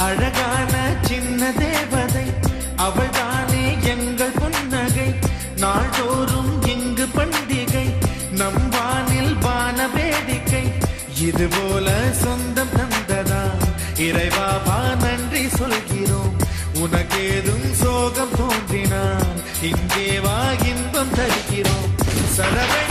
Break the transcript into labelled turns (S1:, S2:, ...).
S1: அழகான சின்ன தேவதை அவள் தானே எங்கள் புன்னகை. நாள்தோறும் இங்கு பண்டிகை, நம் வானில் வான வேடிக்கை. இது போல சொந்தம் தந்ததா இறைவாவா நன்றி சொல்கிறோம். உனக்கேதும் சோகம் தோன்றினால் இங்கே வா இன்பம் தருகிறோம். சரவண